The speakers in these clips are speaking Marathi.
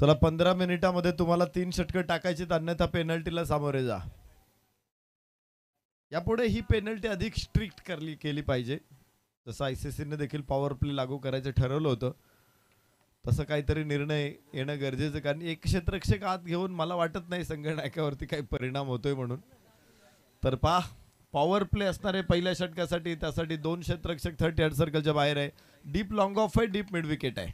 चला 15 मिनिटांमध्ये तुम्हाला 3 षटकं टाकायची, अन्यथा पेनल्टीला सामोरे जा. यापुढे ही पेनल्टी अधिक स्ट्रिक्ट केली पाहिजे. जसं आयसीसीने देखील पॉवर प्ले लागू करायचं ठरवलं होतं, तसं काहीतरी निर्णय येणं गरजेचं, कारण एक क्षेत्ररक्षक आत घेऊन मला वाटत नाही संगणकावरती काही परिणाम होतोय म्हणून. तर पॉवर प्ले असणार आहे पहिल्या षटकासाठी. त्यासाठी 2 क्षेत्ररक्षक 30 यार्ड सर्कलच्या बाहेर आहे. डीप लॉंग ऑफ आहे, डीप मिड विकेट आहे.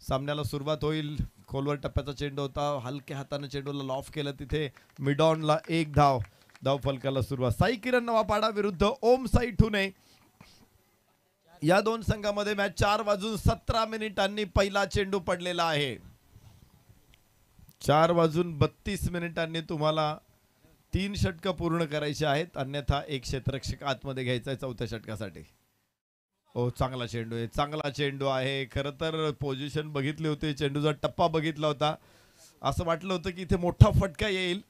सामन्याला सुरुवात होईल. खोलवर टप्प्याचा चेंडू होता, हलक्या हाताने चेंडूला लॉफ केलं, तिथे मिड ऑनला 1 धाव. धाव फलकाला सुरुवात. साई किरण नवापाडा विरुद्ध ओम साई ठुने. या दोन संघामध्ये मॅच 4:17 पहिला चेंडू पडलेला आहे. 4:32 तुम्हाला 3 षटकं पूर्ण करायची आहेत, अन्यथा एक क्षेत्ररक्षक आतमध्ये घ्यायचा आहे चौथ्या षटकासाठी. ओ चांगला चेंडू आहे, चांगला चेंडू आहे. खरं तर पोझिशन बघितली होती, चेंडूचा टप्पा बघितला होता, असं वाटलं होतं की इथे मोठा फटका येईल,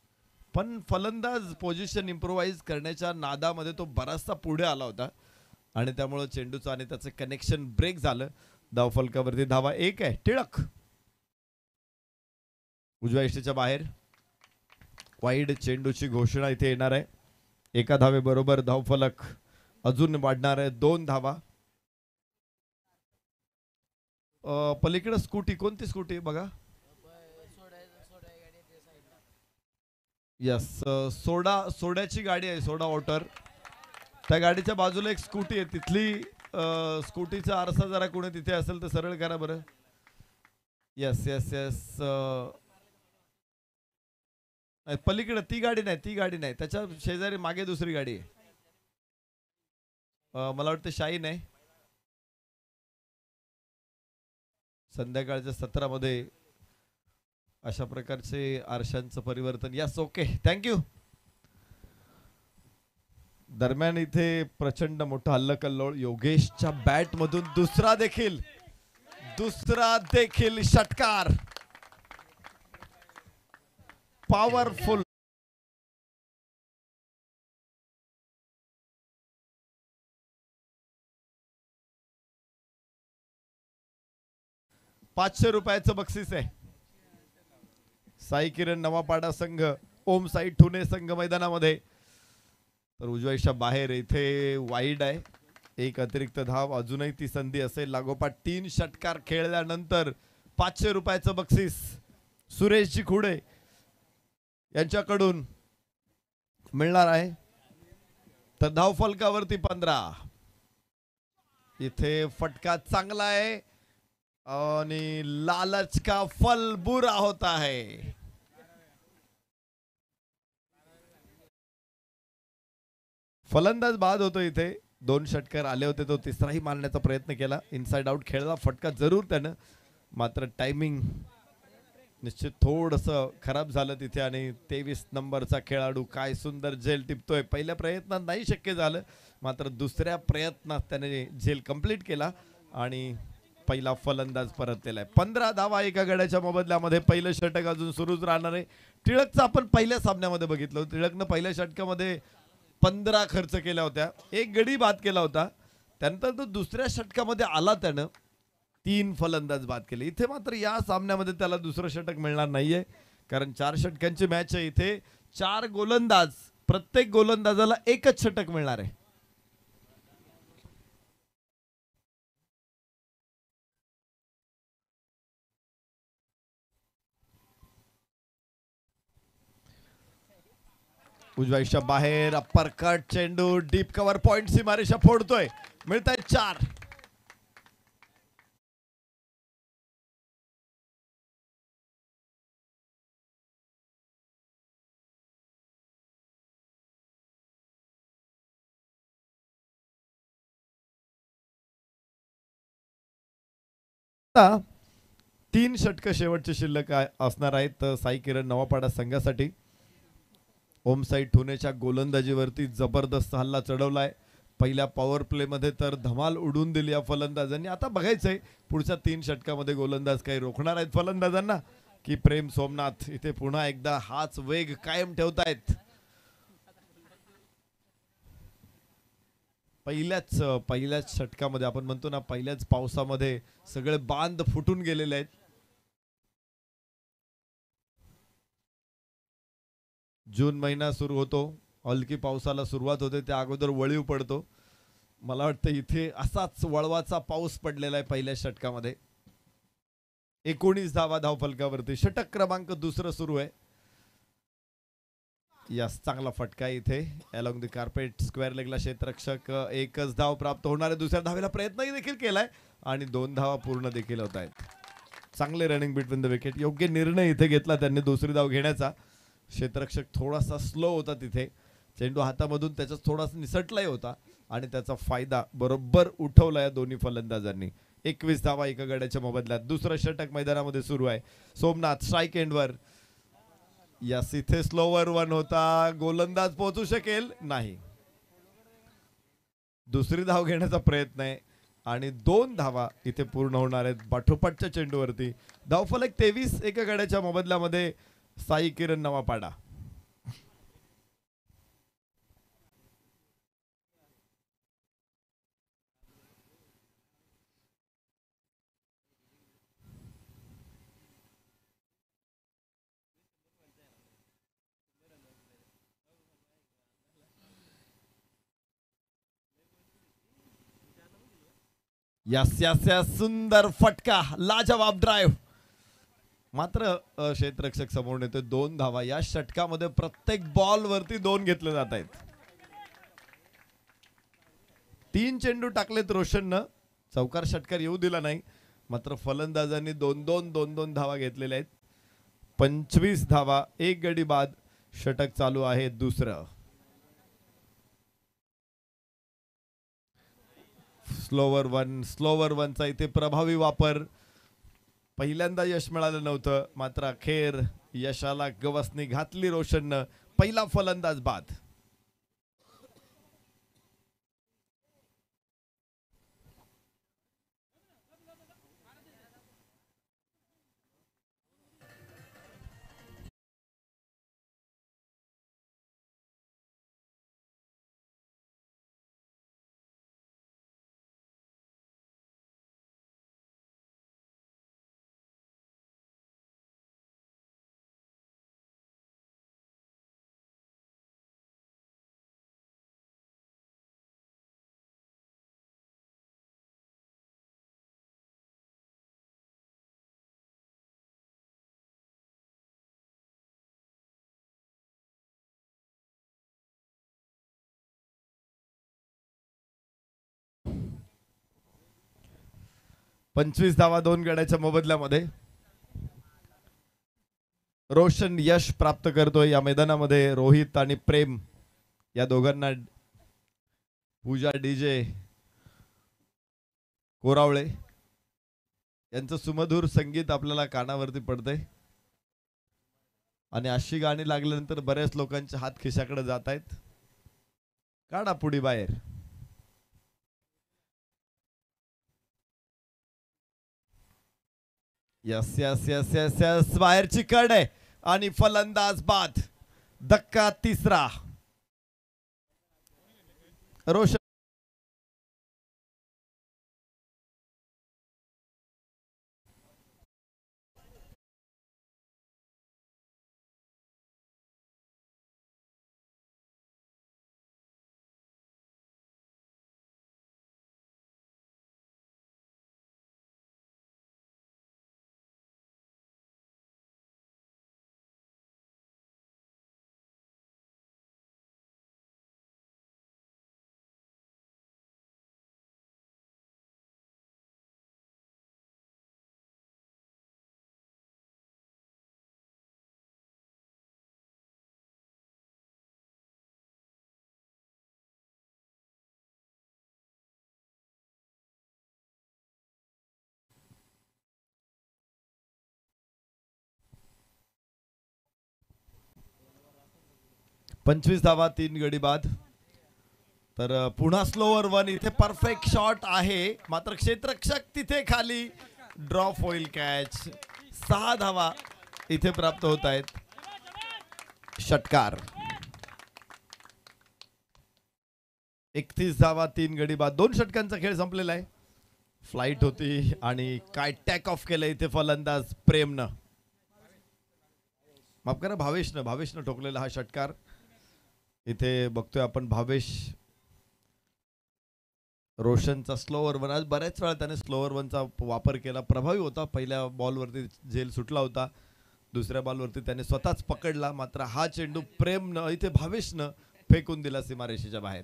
पण फलंदाज पोझिशन इम्प्रोवाइज करण्याच्या नादामध्ये तो बराचसा पुढे आला होता आणि त्यामुळे चेंडूचं आणि त्याचं कनेक्शन ब्रेक झालं. धाव फलकावरती धावा 1 आहे. टिळक उजव्या इष्टीच्या बाहेर. वाईड चेंडूची घोषणा इथे येणार आहे. 1 धावेबरोबर धाव फलक अजून वाढणार आहे. 2 धावा. पलीकडे स्कूटी, कोणती स्कूटी बघा. यस, सोड्याची गाडी आहे, सोडा वॉटर. त्या गाडीच्या बाजूला एक स्कूटी आहे, तिथली स्कूटीचा आरसा जरा कोणी तिथे असेल तर सरळ करा बरं. Yes yes yes. पलीकडे ती गाडी नाही, त्याच्या शेजारी मागे दुसरी गाडी आहे. मला वाटतं शाईन आहे. संध्याकाळच्या सत्रामध्ये अशा प्रकारचे आरशांचं परिवर्तन. Yes, okay, thank you. दरम्यान इथे प्रचंड मोठा हल्लकल्लोळ. योगेशच्या बॅट मधून दुसरा देखील षटकार. पॉवरफुल. ₹500 बक्षीस आहे. साई किरण नवापाडा संघ, ओम साई ठुने संघ मैदानामध्ये. तर उजव्याच्या बाहेर इथे वाईड आहे. 1 अतिरिक्त धाव. अजूनही ती संधी असेल. लागोपाठ 3 षटकार खेळल्यानंतर ₹500 बक्षीस सुरेशजी खुडे यांच्याकडून मिळणार आहे. तर धाव फलकावरती 15. इथे फटका चांगला आहे आणि लालच का फल बुरा होता है. फलंदाज बाद होतो. इथे 2 षटकार आले होते, तो तिसराही मारण्याचा प्रयत्न केला. इनसाइड आउट खेळला फटका जरूर त्यानं, मात्र टायमिंग निश्चित थोडंसं खराब झालं तिथे. आणि 23 नंबरचा खेळाडू काय सुंदर झेल टिपतोय. पहिल्या प्रयत्नात नाही शक्य झालं, मात्र दुसऱ्या प्रयत्नात त्याने झेल कंप्लीट केला आणि पहिला फलंदाज परतलेला आहे. 15 धावा एका गड्याच्या मोबदल्यामध्ये. पहिलं षटक अजून सुरूच राहणार आहे. टिळकचं आपण पहिल्या सामन्यामध्ये बघितलं. टिळकनं पहिल्या षटकामध्ये 15 खर्च केल्या होत्या, 1 गडी बाद केला होता. त्यानंतर तो दुसऱ्या षटकामध्ये आला, त्यानं 3 फलंदाज बाद केले. इथे मात्र या सामन्यामध्ये त्याला दुसरं षटक मिळणार नाहीये, कारण 4 षटकांची मॅच आहे. इथे 4 गोलंदाज, प्रत्येक गोलंदाजाला 1च षटक मिळणार आहे. उजव्याच्या बाहेर अप्पर कट चेंडू, डीप कव्हर पॉइंट सीमारेषा फोडतोय. मिळत आहेत 4. तीन षटक शेवटचे शिल्लक असणार आहेत साई किरण नवापाडा संघासाठी. ओम साई ठुनेच्या गोलंदाजीवरती जबरदस्त हल्ला चढवलाय. पहिल्या पॉवर प्ले मध्ये तर धमाल उडून दिली या फलंदाजांनी. आता बघायचंय पुढच्या 3 षटकामध्ये गोलंदाज काही रोखणार आहेत फलंदाजांना की प्रेम सोमनाथ इथे पुन्हा एकदा हाच वेग कायम ठेवतायत. पहिल्याच षटकामध्ये आपण म्हणतो ना, पहिल्याच पावसामध्ये सगळे बांध फुटून गेलेले आहेत. जून महिना सुरू होतो, हलकी पावसाला सुरुवात होते, त्या अगोदर वळीव पडतो. मला वाटतं इथे असाच वळवाचा पाऊस पडलेला आहे पहिल्या षटकामध्ये. 19 धावा धावफलकावरती. षटक क्रमांक दुसरं सुरू आहे. यस, चांगला फटका इथे अलॉंग द कार्पेट. स्क्वेअर लेगला क्षेत्ररक्षक एकच धाव प्राप्त होणार आहे. दुसऱ्या धावेला प्रयत्नही देखील केलाय आणि 2 धावा पूर्ण देखील होत आहेत. चांगले रनिंग बिटवीन द विकेट. योग्य निर्णय इथे घेतला त्यांनी दुसरी धाव घेण्याचा. क्षेत्ररक्षक थोडासा स्लो होता तिथे. चेंडू हातामधून त्याचा थोडासा निसटलाही होता आणि त्याचा फायदा बरोबर उठवला या दोन्ही फलंदाजांनी. 21 धावा एका गड्याच्या मोबदल्यात. दुसरं षटक मैदानामध्ये सुरू आहे. सोमनाथ स्ट्राईक एंडवर. यस, इथे स्लोवर वन होता. गोलंदाज पोहोचू शकेल नाही. दुसरी धाव घेण्याचा प्रयत्न आहे आणि 2 धावा इथे पूर्ण होणार आहेत पाठोपाठच्या चेंडूवरती. धावफलक 23 एका गड्याच्या मोबदल्यामध्ये. साई किरण नवापाडा. यस यस यस, सुंदर फटका, लाजवाब ड्राईव्ह. मात्र क्षेत्ररक्षक समोर येते. 2 धावा या षटकामध्ये. प्रत्येक बॉल वरती 2 घेतले जात आहेत. 3 चेंडू टाकलेत रोशननं. चौकार षटकार येऊ दिला नाही. मात्र फलंदाजांनी 2-2 धावा घेतलेल्या आहेत. 25 धावा, 1 गडी बाद. षटक चालू आहे दुसरं. स्लोवर वनचा इथे प्रभावी वापर. पहिल्यांदा यश मिळालं नव्हतं, मात्र अखेर यशाला गवसणी घातली रोशननं. पहिला फलंदाज बाद. पंचवीस धावा 2 गड्याच्या मोबदल्यामध्ये. रोशन यश प्राप्त करतोय या मैदानामध्ये. रोहित आणि प्रेम या दोघांना पूजा डीजे कोरावळे यांचं सुमधुर संगीत आपल्याला कानावरती पडतंय आणि अशी गाणी लागल्यानंतर बऱ्याच लोकांचे हात खिशाकडे जात आहेत. काढा पुढी बाहेर. Yes yes yes yes yes, बाहेरची कड आहे आणि फलंदाज बाद. धक्का तिसरा. रोशन पंचवीस धावा 3 गडी बाद. तर पुन्हा स्लोवर वन. इथे परफेक्ट शॉट आहे, मात्र क्षेत्ररक्षक तिथे खाली. ड्रॉप होईल कॅच. 6 धावा इथे प्राप्त होत आहेत. षटकार. 31 धावा 3 गडी बाद. 2 षटकांचा खेळ संपलेला आहे. फ्लाइट होती आणि काय टॅक ऑफ केलं इथे फलंदाज प्रेमनं. माफ करा, भावेशनं ठोकलेला हा षटकार. इथे बघतोय आपण भावेश रोशनचा स्लोअर वन. आज बऱ्याच वेळा त्याने स्लोअर वनचा वापर केला, प्रभावी होता. पहिल्या बॉलवरती झेल सुटला होता, दुसऱ्या बॉलवरती त्याने स्वतःच पकडला. मात्र हा चेंडू प्रेमनं इथे भावेशनं फेकून दिला सीमारेषेच्या बाहेर.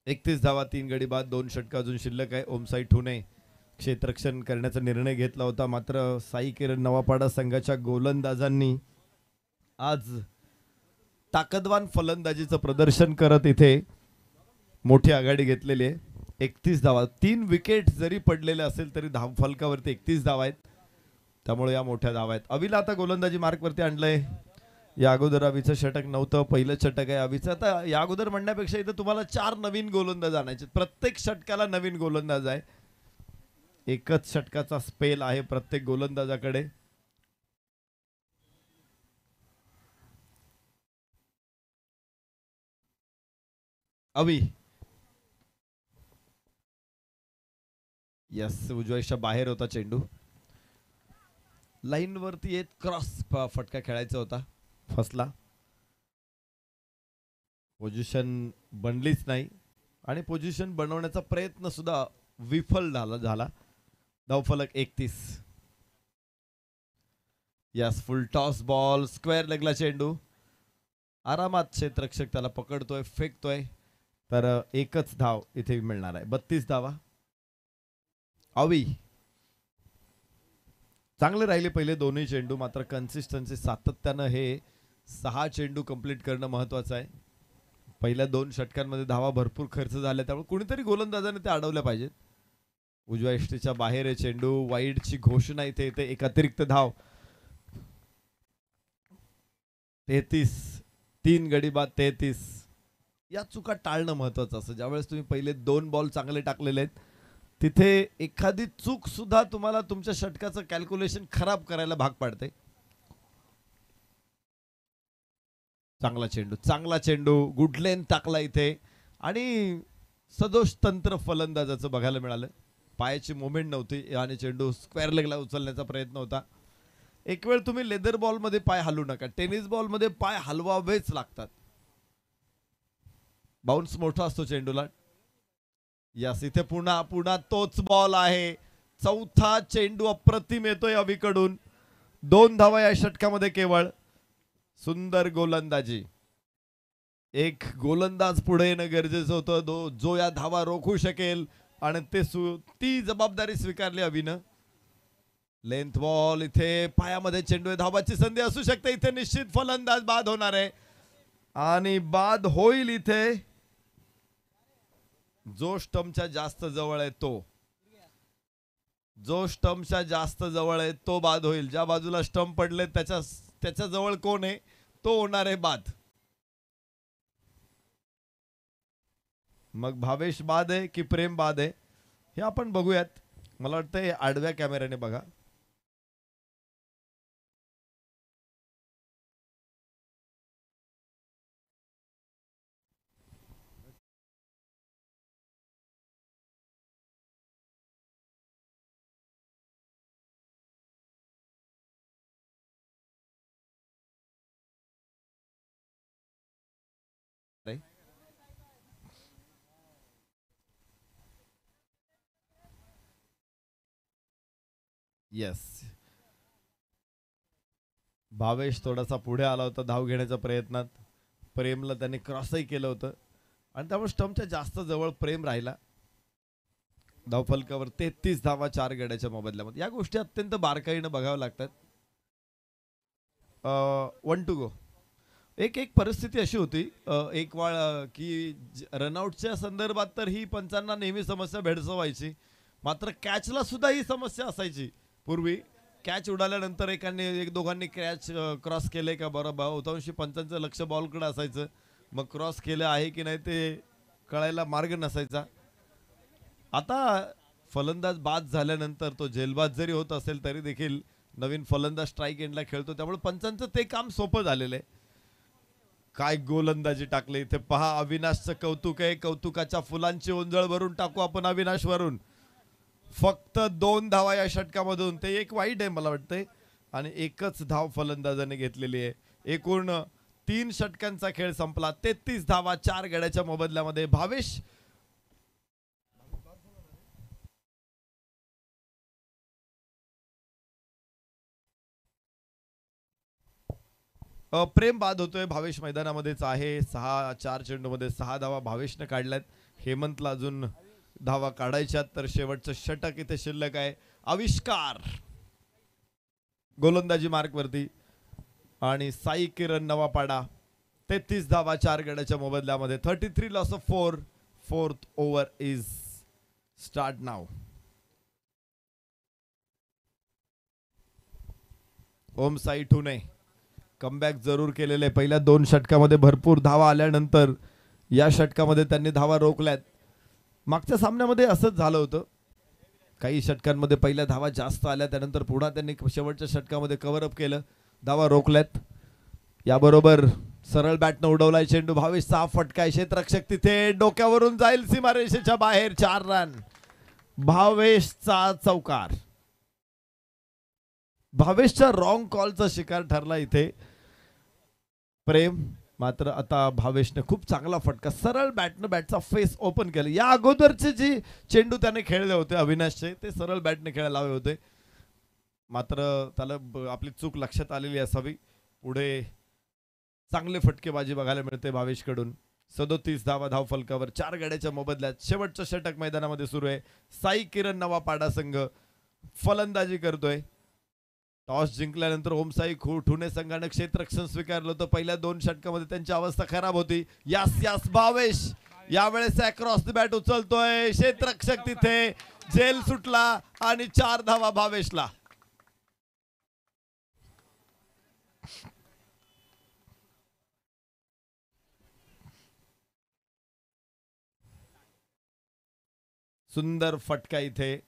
एकतीस धावा, 3 गडी बाद, 2 षटक अजून शिल्लक आहे. ओमसाई ठुने क्षेत्ररक्षण करण्याचा निर्णय घेतला होता, मात्र साई किरण नवापाडा संघाच्या गोलंदाजांनी आज ताकदवान फलंदाजीचं प्रदर्शन करत इथे मोठी आघाडी घेतलेली आहे. 31 धावा, 3 विकेट जरी पडलेले असेल तरी धाव फलकावरती 31 धावा आहेत, त्यामुळे या मोठ्या धावा आहेत. अविला आता गोलंदाजी मार्कवरती आणलंय. या अगोदर अविचं षटक नव्हतं, पहिलं षटक आहे अविचं. आता या अगोदर म्हणण्यापेक्षा इथं तुम्हाला 4 नवीन गोलंदाज आणायचे, प्रत्येक षटकाला नवीन गोलंदाज आहे. एकच षटकाचा स्पेल आहे प्रत्येक गोलंदाजाकडे. अवी यस, उजव्याच्या बाहेर होता चेंडू. लाईन वरती येत क्रॉस फटका खेळायचा होता, फसला. पोझिशन बनलीच नाही आणि पोझिशन बनवण्याचा प्रयत्न सुद्धा विफल झाला. धावफलक 31. Yes, full toss ball, square लेगला चेंडू. आरामात क्षेत्ररक्षक त्याला पकडतोय, फेकतोय, तर एकच धाव इथे मिळणार आहे. 32 धावा. अवी चांगले राहिले पहिले दोन्ही चेंडू, मात्र कन्सिस्टन्सी सातत्यानं हे 6 चेंडू कंप्लीट करणं महत्वाचं आहे. पहिल्या 2 षटकांमध्ये धावा भरपूर खर्च झाल्या, त्यामुळे कुणीतरी गोलंदाजाने ते अडवल्या पाहिजेत. उजव्या यष्टीच्या बाहेर आहे चेंडू, वाईडची घोषणा इथे येते. एक अतिरिक्त धाव. 33, 3 गडी बाद 33. या चुका टाळणं महत्वाचं असतं. ज्यावेळेस तुम्ही पहिले 2 बॉल चांगले टाकलेले आहेत, तिथे एखादी चूक सुद्धा तुम्हाला तुमच्या षटकाचं कॅल्क्युलेशन खराब करायला भाग पाडते. चांगला चेंडू गुड लेंथ टाकला इथे आणि सदोष तंत्र फलंदाजाचं बघायला मिळालं. पायाची मुवमेंट नव्हती आणि चेंडू स्क्वेअर लेगला उचलण्याचा प्रयत्न होता. एक वेळ तुम्ही लेदर बॉल मध्ये पाय हलवू नका, टेनिस बॉल मध्ये पाय हलवावेच लागतात. बाउन्स मोठा असतो चेंडूला. यस, इथे पुन्हा तोच बॉल आहे. चौथा चेंडू अप्रतिम येतोय अवीकडून. 2 धावा या षटकामध्ये केवळ. सुंदर गोलंदाजी. एक गोलंदाज पुढे येणं गरजेचं होतं, जो या धावा रोखू शकेल, आणि ती जबाबदारी स्वीकारली अवीनं. लेंथ बॉल, इथे पायामध्ये चेंडू, धावाची संधी असू शकते. इथे निश्चित फलंदाज बाद होणार आहे आणि बाद होईल इथे. जो स्टंपच्या जास्त जवळ आहे तो बाद होईल. ज्या बाजूला स्टंप पडले त्याच्या जवळ कोण आहे तो होणार आहे बाद. मग भावेश बाद आहे की प्रेम बाद आहे हे आपण बघूयात. मला वाटतं आडव्या कॅमेऱ्याने बघा. यस, भावेश थोडासा पुढे आला होता धाव घेण्याच्या प्रयत्नात. प्रेमला त्याने क्रॉसही केलं होतं आणि त्यामुळे स्टंपच्या जास्त जवळ प्रेम राहिला. धावफलकावर 33 धावा 4 गड्याच्या मोबदल्यामध्ये. या गोष्टी अत्यंत बारकाईनं बघाव्या लागतात. 1 to go. एक परिस्थिती अशी होती एक वेळ की रनआउटच्या संदर्भात तर ही पंचांना नेहमी समस्या भेडसावायची, मात्र कॅचला सुद्धा ही समस्या असायची. पूर्वी कॅच उडाल्यानंतर एक दोघांनी कॅच क्रॉस केले का बरं, बहुतांशी पंचांचं लक्ष बॉलकडे असायचं. मग क्रॉस केलं आहे की नाही ते कळायला मार्ग नसायचा. आता फलंदाज बाद झाल्यानंतर तो जेलबाद जरी होत असेल तरी देखील नवीन फलंदाज स्ट्राईक एंडला खेळतो, त्यामुळे पंचांचं ते काम सोपं झालेलं आहे. काय गोलंदाजी टाकली इथे पहा. अविनाशचं कौतुक आहे. कौतुकाच्या फुलांची ओंजळ भरून टाकू आपण अविनाश वरून. फक्त 2 धावा या षटकामधून. ते एक वाईट आहे मला वाटतंय आणि एकच धाव फलंदाजाने घेतलेली आहे. एकूण 3 षटकांचा खेळ संपला. 33 धावा 4 गड्याच्या मोबदल्यामध्ये. भावेश प्रेम बाद होतोय. भावेश मैदानामध्येच आहे. 4 चेंडूमध्ये 6 धावा भावेशने काढल्यात. हेमंतला अजून धावा काढायच्यात. तर शेवटचं षटक इथे शिल्लक आहे. आविष्कार गोलंदाजी मार्क वरती आणि साई किरण नवापाडा 33 धावा 4 गड्याच्या मोबदल्यामध्ये. 33 loss of 4. Fourth over is start नाव. ओम साई ठुने कमबॅक जरूर केलेले. पहिल्या 2 षटकामध्ये भरपूर धावा आल्यानंतर या षटकामध्ये त्यांनी धावा रोखल्यात. मागच्या सामन्यामध्ये असंच झालं होतं. काही षटकांमध्ये पहिल्या धावा जास्त आल्या, त्यानंतर पुन्हा त्यांनी शेवटच्या षटकामध्ये कव्हर अप केलं, धावा रोखल्यात. याबरोबर सरळ बॅटनं उडवलाय चेंडू. भावेशचा फटका. क्षेत्ररक्षक तिथे डोक्यावरून जाईल सीमारेषेच्या बाहेर. 4 रन. भावेशचा चौकार. भावेशच्या रॉंग कॉलचा शिकार ठरला इथे प्रेम. मात्र आता भावेशने खूप चांगला फटका सरळ बॅटनं बॅटचा फेस ओपन केला. या अगोदरचे जे चेंडू त्याने खेळले होते अविनाशचे ते सरळ बॅटने खेळायला हवे होते. मात्र त्याला आपली चूक लक्षात आलेली असावी. पुढे चांगले फटकेबाजी बघायला मिळते भावेशकडून. 37 धावा धाव फलकावर 4 गड्याच्या मोबदल्यात. शेवटचं षटक मैदानामध्ये सुरू आहे. साई किरण नवापाडा संघ फलंदाजी करतोय. टॉस जिंकल्यानंतर ओमसाई ठुणे संघाने क्षेत्ररक्षण स्वीकारलं होतं. पहिल्या 2 षटकामध्ये त्यांची अवस्था खराब होती. यास भावेश यावेळेस अक्रॉस द बॅट उचलतोय. क्षेत्ररक्षक तिथे जेल सुटला आणि 4 धावा भावेशला. सुंदर फटका इथे.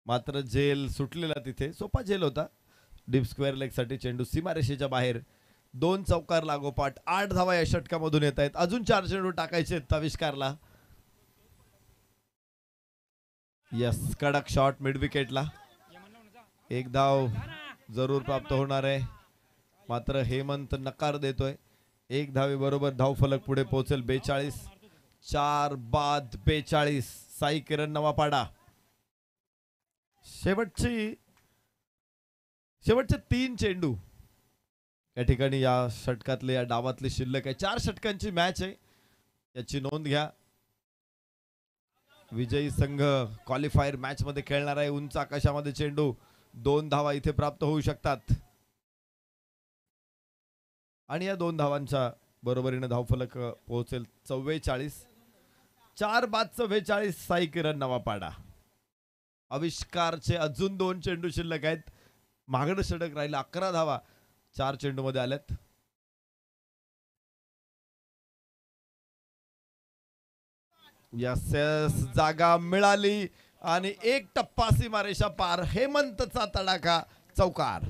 मात्र जेल सुटलेला तिथे. सोपा जेल होता. डीप स्क्वेअर लेग साठी चेंडू सीमारेषेच्या बाहेर. 2 चौकार लागोपाठ 8 धावा या षटकामधून येत आहेत. अजून 4 चेंडू टाकायचे आहेत आविष्कारला. यस कडक शॉट मिड विकेटला. 1 धाव जरूर प्राप्त होणार आहे. मात्र हेमंत नकार देतोय. 1 धावे बरोबर धाव फलक पुढे पोहोचेल. 42. 4 बाद 42. साई किरण नवापाडा. शेवटचे 3 चेंडू या ठिकाणी या षटकातले या डावातले शिल्लक आहे. 4 षटकांची मॅच आहे, याची नोंद घ्या. विजयी संघ क्वालिफायर मॅच मध्ये खेळणार आहे. उंच आकाशामध्ये चेंडू. 2 धावा इथे प्राप्त होऊ शकतात आणि या 2 धावांच्या बरोबरीने धावफलक पोहोचेल 44. 4 बाद 44. साई किरण नवापाडा. आविष्कारचे अजून 2 चेंडू शिल्लक आहेत. मागणं षटक राहिलं. 11 धावा 4 चेंडू मध्ये आल्यात. यस जागा मिळाली आणि 1 टप्पा सीमारेषा पार. हेमंतचा तडाखा चौकार.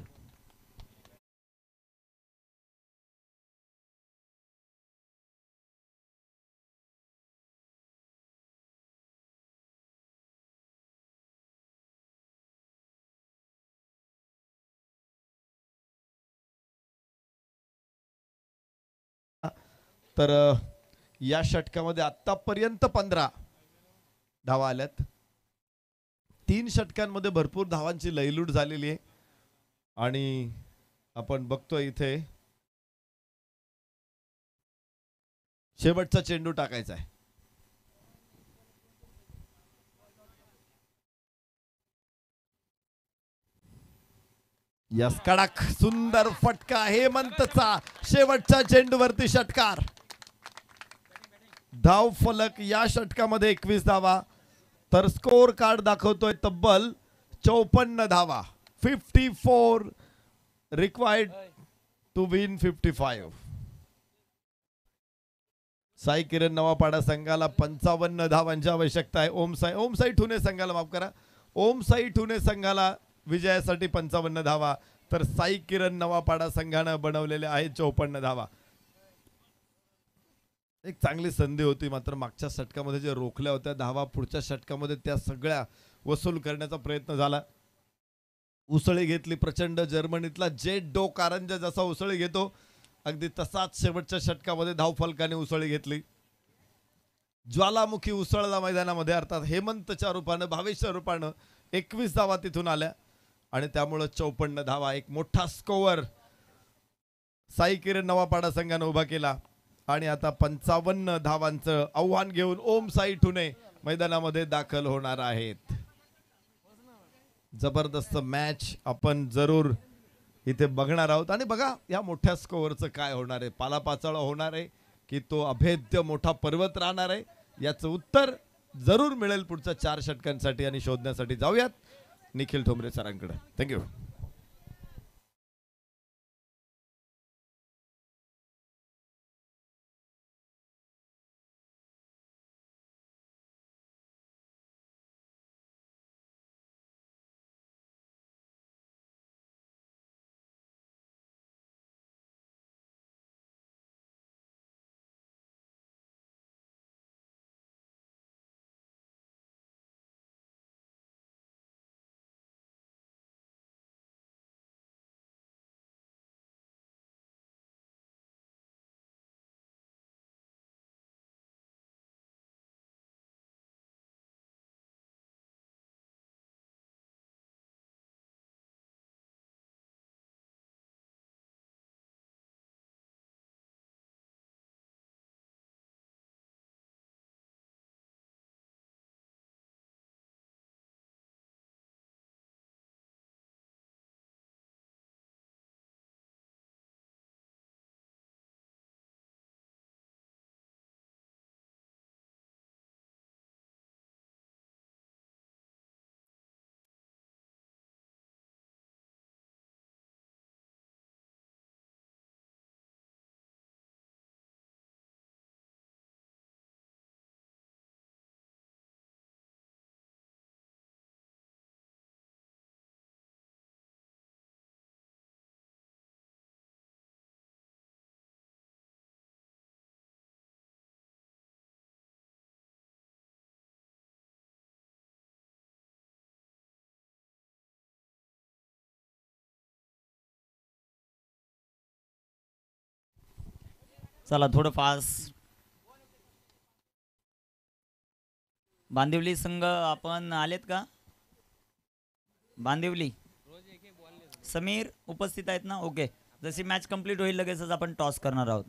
तर या षटकामध्ये आतापर्यंत 15 धावा आल्यात. 3 षटकांमध्ये भरपूर धावांची लयलूट झालेली आहे आणि आपण बघतोय इथे शेवटचा चेंडू टाकायचा आहे. यस कडक सुंदर फटका हेमंतचा. शेवटच्या चेंडूवरती षटकार. धाव फलक या षटकामध्ये 21 धावा. तर स्कोर कार्ड दाखवतोय तब्बल 54 धावा. 54 रिक्वायर्ड टू विन 55. साई किरण नवापाडा संघाला 55 धावांची आवश्यकता आहे. ओमसाई ठुणे संघाला माफ करा. ओमसाई ठुणे संघाला विजयासाठी 55 धावा. तर साई किरण नवापाडा संघानं बनवलेले आहेत 54 धावा. एक चांगली संधी होती, मात्र मागच्या षटकामध्ये जे रोखल्या होत्या धावा पुढच्या षटकामध्ये त्या सगळ्या वसूल करण्याचा प्रयत्न झाला. उसळी घेतली प्रचंड. जर्मनीतला जेट डो कारंजा जसा उसळी घेतो अगदी तसाच शेवटच्या षटकामध्ये धावफलकाने उसळी घेतली. ज्वालामुखी उसळला मैदानामध्ये, अर्थात हेमंतच्या रूपानं, भावेशच्या रूपानं 21 धावा तिथून आल्या आणि त्यामुळं 54 धावा, एक मोठा स्कोअर साई किरण नवापाडा संघानं उभा केला. आणि आता 55 धावांचं आव्हान घेऊन ओम साई ठुणे मैदानामध्ये दाखल होणार आहेत. जबरदस्त मॅच आपण जरूर इथे बघणार आहोत. आणि बघा या मोठ्या स्कोअरचं काय होणार आहे, पालापाचोळा होणार आहे की तो अभेद्य मोठा पर्वत राहणार आहे, याचं उत्तर जरूर मिळेल पुढच्या 4 षटकांसाठी. आणि शोधण्यासाठी जाऊयात निखिल ठोंबरे सरांकडे. थँक्यू. चला थोडं फास्ट. बांदिवली संघ आपण आलेत का? बांदिवली समीर उपस्थित आहेत ना? ओके. जशी मॅच कंप्लीट होईल लगेचच आपण टॉस करणार आहोत.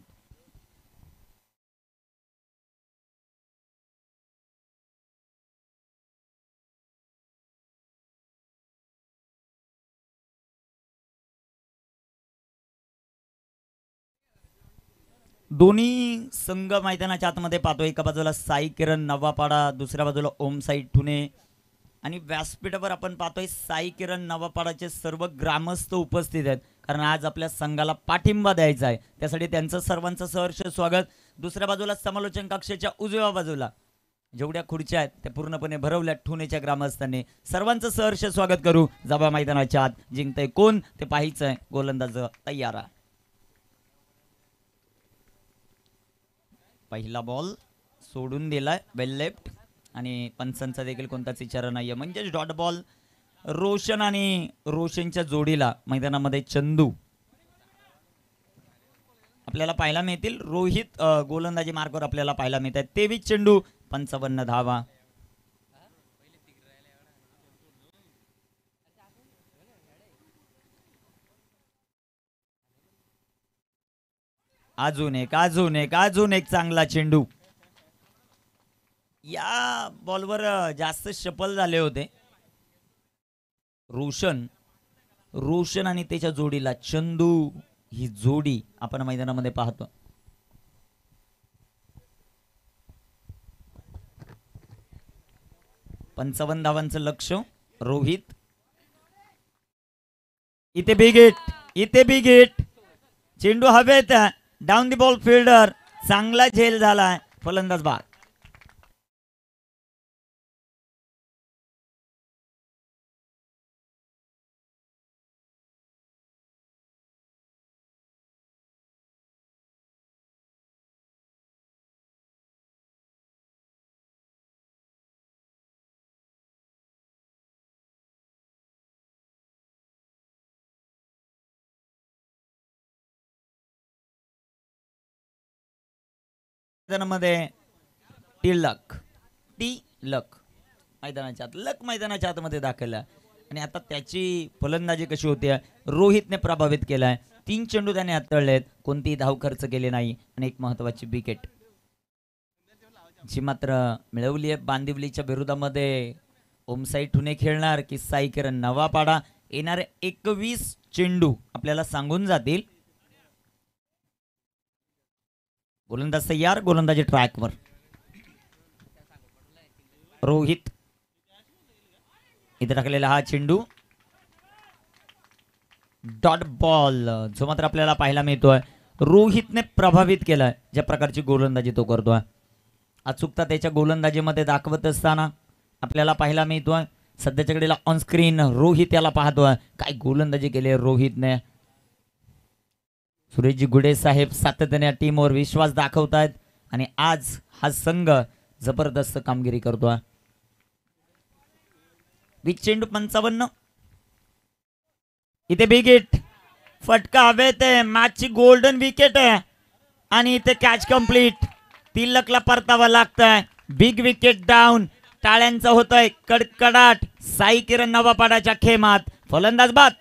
दोन्ही संघ मैदानाच्या आतमध्ये पाहतो. एका बाजूला साई किरण नवापाडा, दुसऱ्या बाजूला ओम साई ठुणे. आणि व्यासपीठावर आपण पाहतोय साई किरण नवापाडाचे सर्व ग्रामस्थ उपस्थित आहेत, कारण आज आपल्या संघाला पाठिंबा द्यायचा आहे. त्यासाठी त्यांचं सर्वांचं सहर्ष स्वागत. दुसऱ्या बाजूला समालोचन कक्षाच्या उजव्या बाजूला जेवढ्या खुर्च्या आहेत त्या पूर्णपणे भरवल्या ठुणेच्या ग्रामस्थांनी. सर्वांचं सहर्ष स्वागत करू. जाबा मैदानाच्या आत. जिंकतंय कोण ते पाहायचं आहे. गोलंदाज तयार आहे. पहिला बॉल सोडून दिलाय वेल लेफ्ट आणि पंचांचा देखील कोणताच विचार नाहीये, म्हणजेच डॉट बॉल. रोशन आणि रोशनच्या जोडीला मैदानामध्ये चंदू आपल्याला पाहायला मिळतील. रोहित गोलंदाजी मार्गावर आपल्याला पाहायला मिळत आहे. 23 चेंडू 55 धावा. अजून एक चांगला चेंडू. या बॉलवर जास्त शफल झाले होते. रोशन आणि त्याच्या जोडीला चंदू, ही जोडी आपण मैदानामध्ये पाहतो. पंचावन्न धावांचं लक्ष. रोहित इथे बिग हिट. चेंडू हवेत. Down the ball fielder. चांगला झेल झालाय. फलंदाज बाद. मैदानामध्ये टिलक मैदानाच्या आत लक मैदानाच्या आतमध्ये दाखल आहे. आणि आता त्याची फलंदाजी कशी होते, रोहितने प्रभावित केलाय. 3 चेंडू त्याने हाताळलेत, कोणतीही धाव खर्च केली नाही आणि एक महत्वाची विकेट जी मात्र मिळवली आहे. बांदिवलीच्या विरोधामध्ये ओमसाई ठुने खेळणार की साई किरण नवापाडा. येणारे 21 चेंडू आपल्याला सांगून जातील. गोलंदाज तयार, गोलंदाजी ट्रॅकवर. रोहित इथे टाकलेला हा चेंडू डॉट बॉल, जो मात्र आपल्याला पाहायला मिळतोय. रोहितने प्रभावित केलाय ज्या प्रकारची गोलंदाजी तो करतोय. अचूकता त्याच्या गोलंदाजीमध्ये दाखवत असताना आपल्याला पाहायला मिळतोय. सध्याच्या घडीला ऑन स्क्रीन रोहित याला पाहतोय. काय गोलंदाजी केली रोहितने. सुरेशजी गुडे साहेब सातत्याने टीमवर विश्वास दाखवतायत आणि आज हा संघ जबरदस्त कामगिरी करतोय. 20 चेंडू 55. इथे बिग हिट, फटका हवेत आहे, मॅचची गोल्डन विकेट आहे आणि इथे कॅच कंप्लीट. तिलकला परतावा लागतंय. Big wicket down. टाळ्यांचा होतोय कडकडाट साई किरण नवापाडाच्या खेमात. फलंदाज बाद.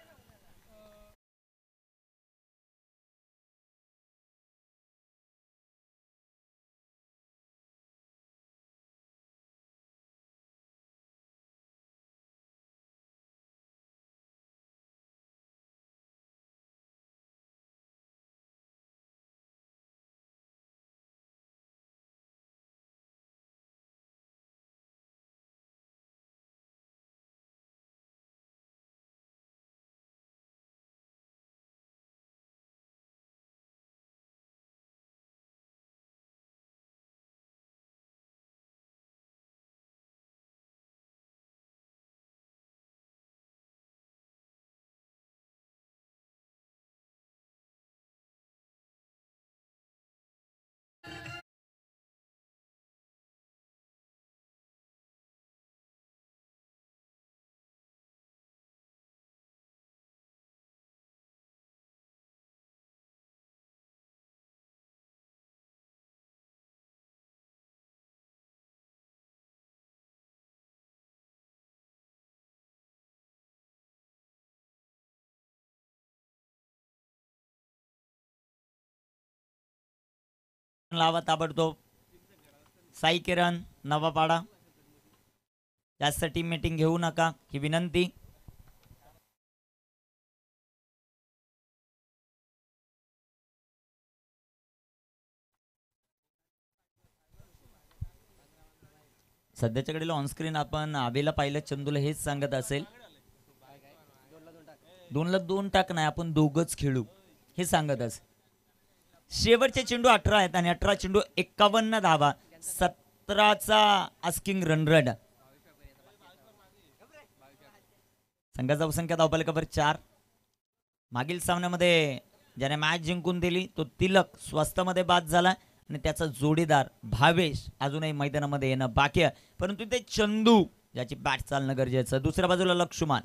लावा ताबडतोब. साई किरण नवापाडा, जास्त टीम मीटिंग घेऊ नका ही विनंती. सध्याच्या घडीला ऑनस्क्रीन आपण आबेला पाहिलं, चंदूला हेच सांगत असेल. 2ला 2 टाक नाही, आपण दोघच खेळू हे सांगत असेल. शेवटचे चेंडू 18 आहेत आणि 18 चेंडू 51 धावा, 17चा आस्किंग रन रेट. संघाचा संख्या धावफलकावर 4. मागील सामन्यामध्ये ज्याने मॅच जिंकून दिली तो तिलक स्वस्तामध्ये बाद झाला आणि त्याचा जोडीदार भावेश अजूनही मैदानामध्ये येणं बाकी आहे. परंतु ते चंदू ज्याची बॅट चालणं गरजेचं. दुसऱ्या बाजूला लक्ष्मण.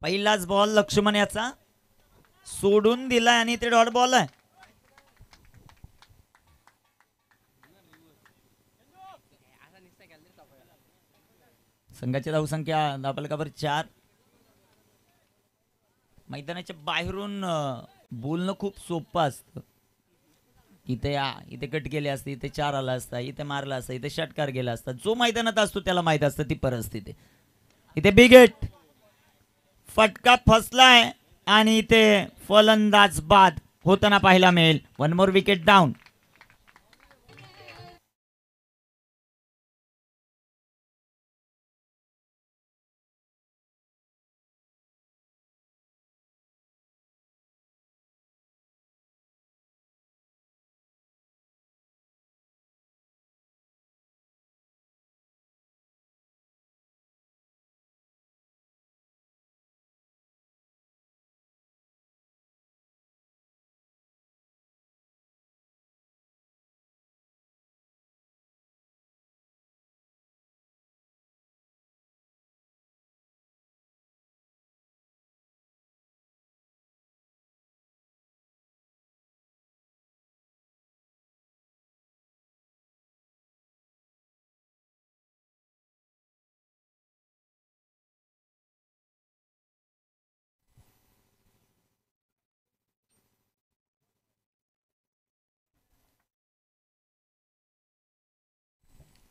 पहिलाच बॉल लक्ष्मण याचा सोडून दिलाय आणि ते डॉट बॉल आहे. संघाची धावसंख्या धावफलकावर 4. मैदानाच्या बाहेरून बोलणं खूप सोपं असतं. इथे कट केले असते, इथे 4 आला असता, इथे मारला असता, इथे षटकार गेला असता. जो मैदानात असतो त्याला माहित असतं ती परिस्थिती. इथे बिग हिट, फटका फसलाय आणि इथे फलंदाज बाद होताना पाहायला मिळेल. 1 मोर विकेट डाऊन.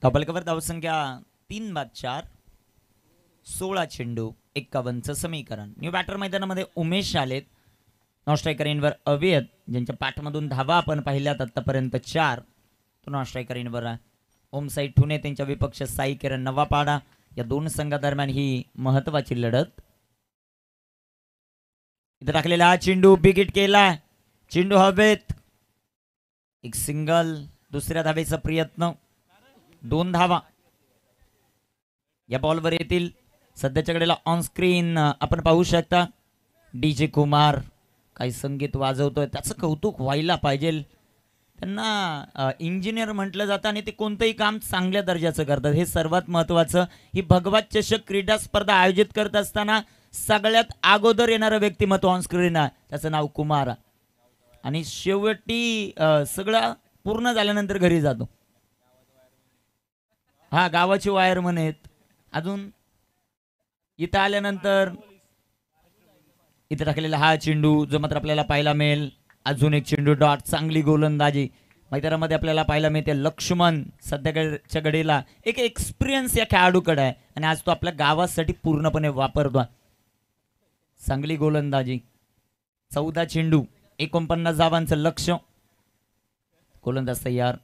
धावफलकावर धावसंख्या 3/4, 16 चेंडू 51चं समीकरण. न्यू बॅटर मैदानामध्ये उमेश आलेत. नॉन स्ट्रायकर इनवर अवैध, ज्यांच्या पाठमधून धावा आपण पाहिल्यात आतापर्यंत 4. तो नॉन स्ट्रायकर इनवर ओम साई ठुणे, त्यांच्या विपक्ष साई किरण नवापाडा. या दोन संघादरम्यान ही महत्वाची लढत. इथे टाकलेला हा चेंडू बिग हिट केला. चेंडू हवेत, एक सिंगल. दुसऱ्या धावेचा प्रयत्न, 2 धावा या बॉलवर येतील. सध्याच्या घडीला ऑन स्क्रीन आपण पाहू शकता DJ कुमार काही संगीत वाजवतोय. त्याचं कौतुक व्हायला पाहिजे. त्यांना इंजिनियर म्हटलं जातं आणि ते कोणतंही काम चांगल्या दर्जाचं करतात, हे सर्वात महत्त्वाचं. ही भगवत चषक क्रीडा स्पर्धा आयोजित करत असताना सगळ्यात अगोदर येणारं व्यक्तिमत्व ऑन स्क्रीन आहे, त्याचं नाव कुमार. आणि शेवटी सगळं पूर्ण झाल्यानंतर घरी जातो. हा गावाची वायरमन आहेत. अजून इथं आल्यानंतर इथे टाकलेला हा चेंडू जो मात्र आपल्याला पाहायला मिळेल. अजून एक चेंडू डॉट. चांगली गोलंदाजी मैदानामध्ये आपल्याला पाहायला मिळते. लक्ष्मण सध्याच्या घडीला एक एक्सपिरियन्स या खेळाडूकडे आहे आणि आज तो आपल्या गावासाठी पूर्णपणे वापरतो. चांगली गोलंदाजी. 14 चेंडू 49 धावांचं लक्ष. गोलंदाज तयार.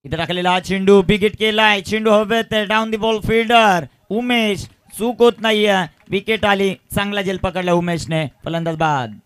इथे टाकलेला हा चेंडू बिग हिट केलाय. चेंडू हवेत, down the ball fielder Umesh. चूक होत नाहीये, विकेट आली. चांगला झेल पकडला उमेशने. फलंदाज बाद.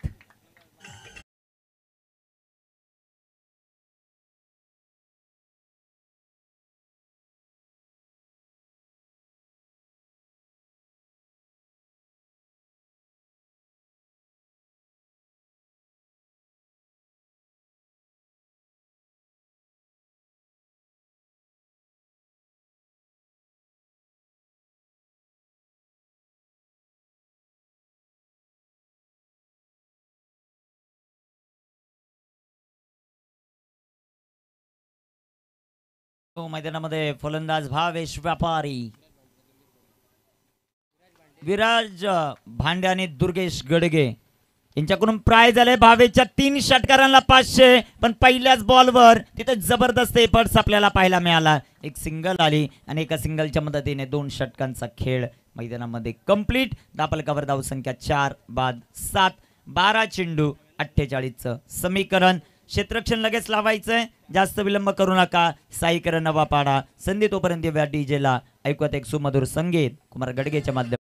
मैदानामध्ये फलंदाज भावेश व्यापारी, विराज भांडे आणि दुर्गेश गडगे यांच्याकडून प्राइज आले. भावेशच्या 3 षटकारांना 500. पण पहिल्याच बॉलवर तिथे जबरदस्त एफर्ट्स आपल्याला पाहायला मिळाला. एक सिंगल आली आणि एका सिंगलच्या मदतीने 2 षटकांचा खेळ मैदानामध्ये कंप्लीट. धावफलकावर धावसंख्या 4/7, 12 चेंडू 48चं समीकरण. क्षेत्ररक्षण लगेच लावायचंय, जास्त विलंब करू नका. साई किरण नवापाडा. संधी तोपर्यंत या डीजेला ऐकवत एक सुमधुर संगीत कुमार गडगेच्या माध्यमातून.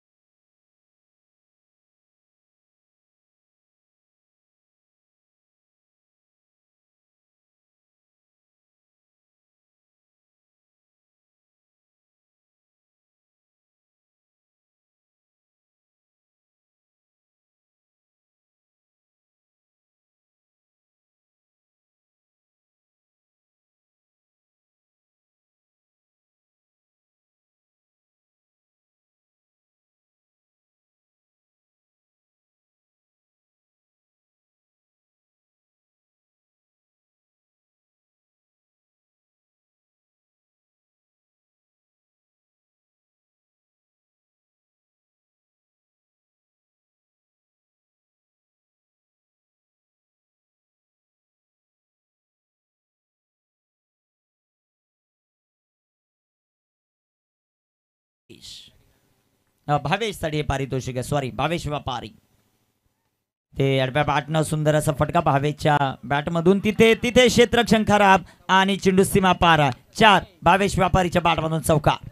भावेश साठी पारितोषिक आहे. सॉरी, भावेश व्यापारी. ते आडव्या बॅटनं सुंदर असा फटका भावेशच्या बॅटमधून. तिथे तिथे क्षेत्ररक्षण खराब आणि चेंडू सीमा पार. 4 भावेश व्यापारीच्या बॅटमधून चौकार.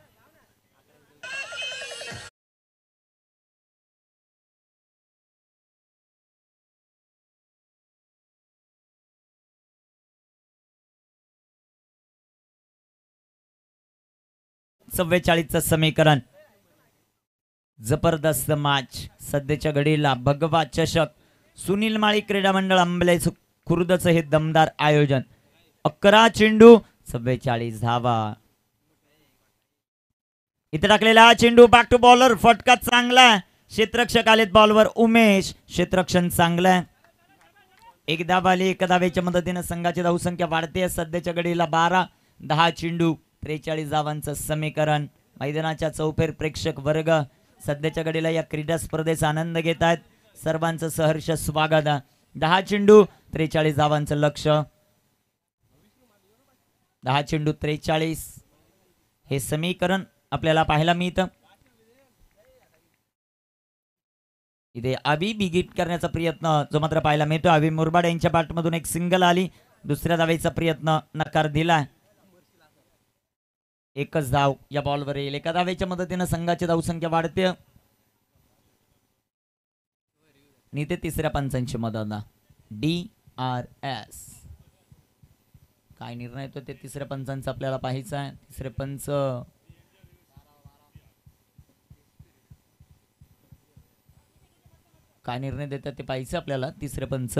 चं समीकरण. जबरदस्त मॅच सध्याच्या घडीला. भगवा चषक सुनील माळी क्रीडा मंडळ अंबले खुर्दचं हे दमदार आयोजन. 11 चेंडू 44 धावा. इथे टाकलेला हा चेंडू बॅक टू बॉलर. फटका चांगला. क्षेत्ररक्षक आलेत बॉलवर. उमेश. क्षेत्ररक्षण चांगलं. एक धाव आली. एका धावेच्या मदतीने संघाची धावसंख्या वाढते. सध्याच्या घडीला 12-10 चेंडू 43 धावांचं समीकरण. मैदानाच्या चौफेर प्रेक्षक वर्ग सध्याच्या घडीला या क्रीडा स्पर्धेचा आनंद घेत आहेत. सर्वांचं सहर्ष स्वागत. 10 चेंडू 43 धावांचं लक्ष. 10 चेंडू 43. हे समीकरण आपल्याला पाहायला मिळतं. इथे अभि बिगिट करण्याचा प्रयत्न जो मात्र पाहायला मिळतो. अभि मुरबाड यांच्या बॅटमधून एक सिंगल आली. दुसऱ्या धावेचा प्रयत्न नकार दिला. एकच धाव या बॉलवर येईल. एका धावेच्या मदतीने संघाची धावसंख्या वाढते आणि ते तिसऱ्या पंचांची मदत. DRS काय निर्णय येतो ते तिसऱ्या पंचांचा आपल्याला पाहायचं आहे. तिसरे पंच काय निर्णय देतात ते पाहायचं आपल्याला. तिसरे पंच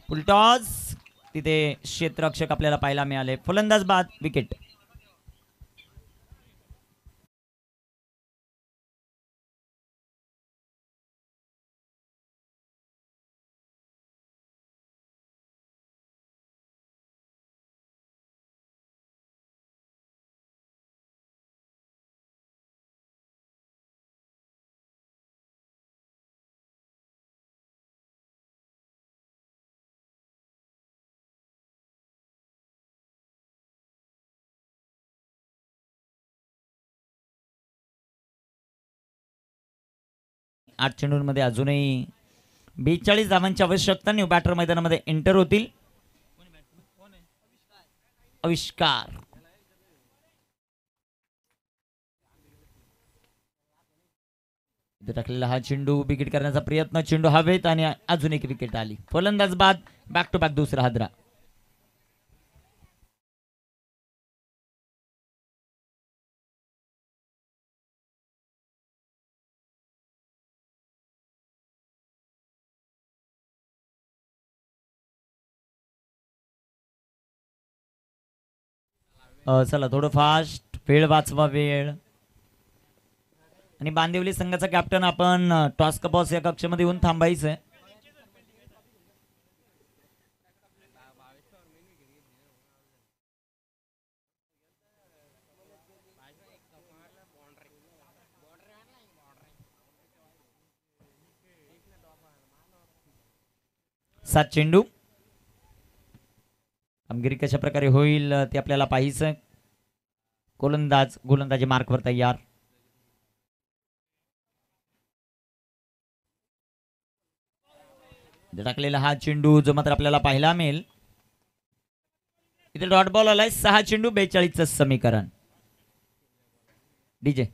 फुलटॉस. तिथे क्षेत्ररक्षक आपल्याला पाहायला मिळाले. फलंदाज बाद विकेट. आठ चेंडूंमध्ये अजूनही 42 धावांची आवश्यकता. न्यू बॅटर मैदानामध्ये एंटर होतील. आविष्कार इथे टाकलेला हा चेंडू विकेट करण्याचा प्रयत्न. चेंडू हवेत आणि अजून एक विकेट आली. फलंदाज बाद. बॅक टू बॅक दुसरा हादरा. चला थोडं फास्ट. वेळ वाचवा वेळ. आणि बांदिवली संघाचा कॅप्टन आपण टॉस कपॉस या कक्षामध्ये येऊन थांबायचंय. सात चेंडू. कामगिरी कशा प्रकारे होईल ते आपल्याला पाहायचं. गोलंदाजी मार्कवर तयार. टाकलेला हा चेंडू जो मात्र आपल्याला पाहायला मिळेल. इथे डॉट बॉल आलाय. 6 चेंडू 42चं समीकरण. डीजे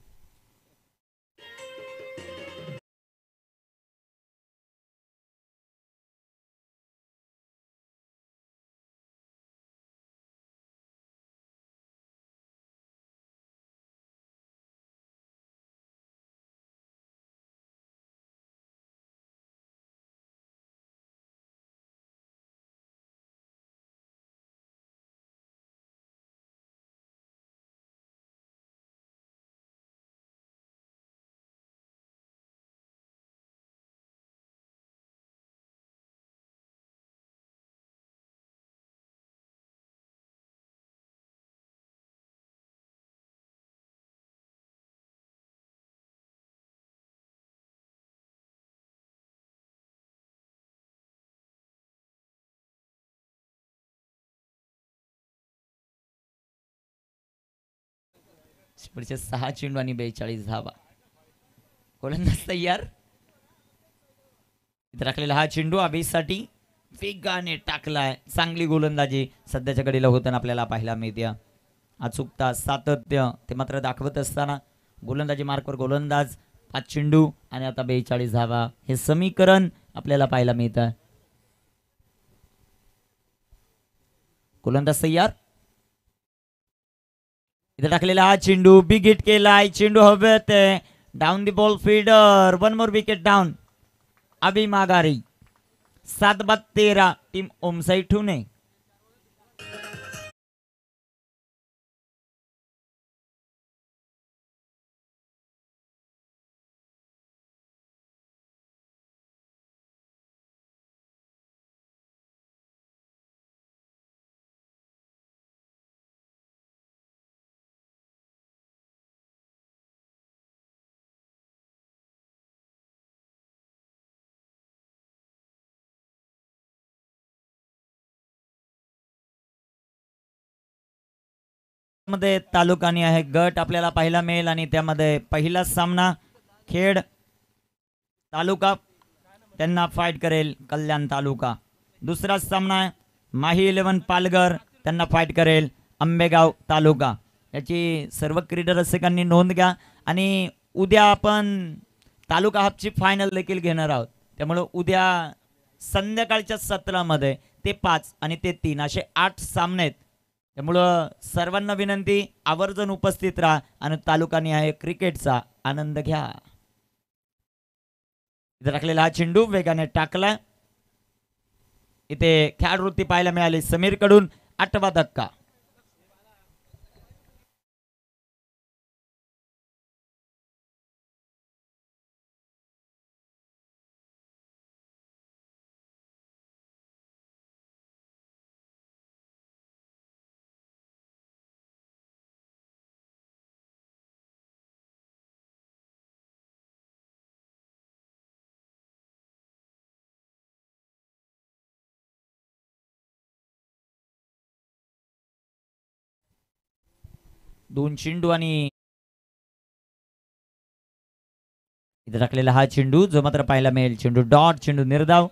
6 चेंडू आणि 42 धावा. गोलंदाज तयार. इथे टाकलेला हा चेंडू अभिसाठी वेगाने टाकलाय. चांगली गोलंदाजी सध्याच्या घडीला होताना आपल्याला पाहायला मिळते. अचूकता सातत्य ते मात्र दाखवत असताना गोलंदाजी मार्कवर गोलंदाज 5 चेंडू आणि आता 42 धावा हे समीकरण आपल्याला पाहायला मिळतं. गोलंदाज तयार. इथे टाकलेला हा चेंडू बिग हिट केलाय. चेंडू हवेत down the ball fielder. 1 more wicket down. Abhi माघारी. 7-13 टीम ओमसाई ठुणे. मध्ये तालुकानी आहे गट आपल्याला पाहायला मिळेल आणि त्यामध्ये पहिला सामना खेड तालुका त्यांना फाईट करेल कल्याण तालुका. दुसरा सामना माही 11 पालघर त्यांना फाईट करेल आंबेगाव तालुका. याची सर्व क्रीडा रसिकांनी नोंद घ्या आणि उद्या आपण तालुका हबची फायनल देखील घेणार आहोत. त्यामुळे उद्या संध्याकाळच्या सत्रामध्ये ते 5 आणि ते 3 असे 8 सामने आहेत. त्यामुळं सर्वांना विनंती आवर्जून उपस्थित राहा आणि तालुकानी आहे क्रिकेटचा आनंद घ्या. इथे टाकलेला हा चेंडू वेगाने टाकला. इथे खेळवृत्ती पाहायला मिळाली समीर कडून. 8वा धक्का. दोन चेंडू आणि इथे टाकलेला हा चेंडू जो मात्र पाहायला मिळेल चेंडू डॉट. चेंडू निर्धाव.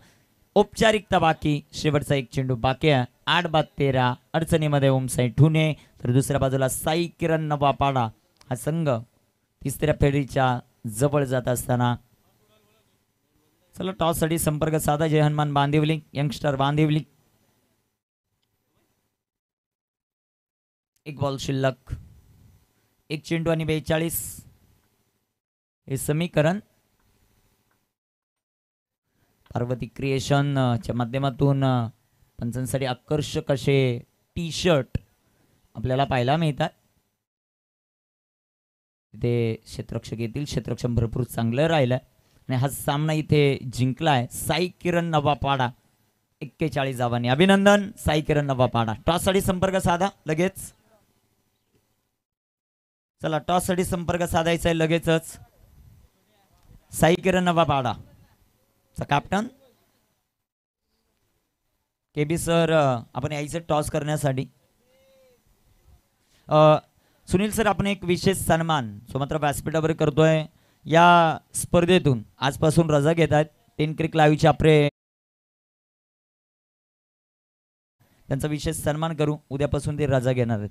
औपचारिकता बाकी. शेवटचा एक चेंडू बाकी आहे. 8-13 अडचणीमध्ये ओमसाई ठुणे. तर दुसऱ्या बाजूला साई किरण नवापाडा हा संघ तिसऱ्या फेरीच्या जवळ जात असताना चला टॉस साठी संपर्क साधा. जय हनुमान बांदिवली यंगस्टर बांदिवली. एक बॉल शिल्लक. एक चेंडू आणि 42 हे समीकरण. पार्वती क्रिएशन च्या माध्यमातून पंचांसाठी आकर्षक असे टी शर्ट आपल्याला पाहायला मिळतात. इथे क्षेत्ररक्षक येतील. क्षेत्ररक्षण भरपूर चांगलं राहिलं आणि हा सामना इथे जिंकलाय साई किरण नवापाडा 41 धावांनी. अभिनंदन साई किरण नवापाडा. टॉस साठी संपर्क साधा लगेच. चला टॉस साठी संपर्क साधायचा आहे लगेचच. साई किरण नवापाडा चा कॅप्टन केबी सर आपण यायचं टॉस करण्यासाठी. सुनील सर आपण एक विशेष सन्मान सुमात्रा व्यासपीठावर करतोय. या स्पर्धेतून आजपासून रजा घेत आहेत 10 क्रिक लाईव्हचे आपले त्यांचा विशेष सन्मान करू. उद्यापासून ते रजा घेणार आहेत.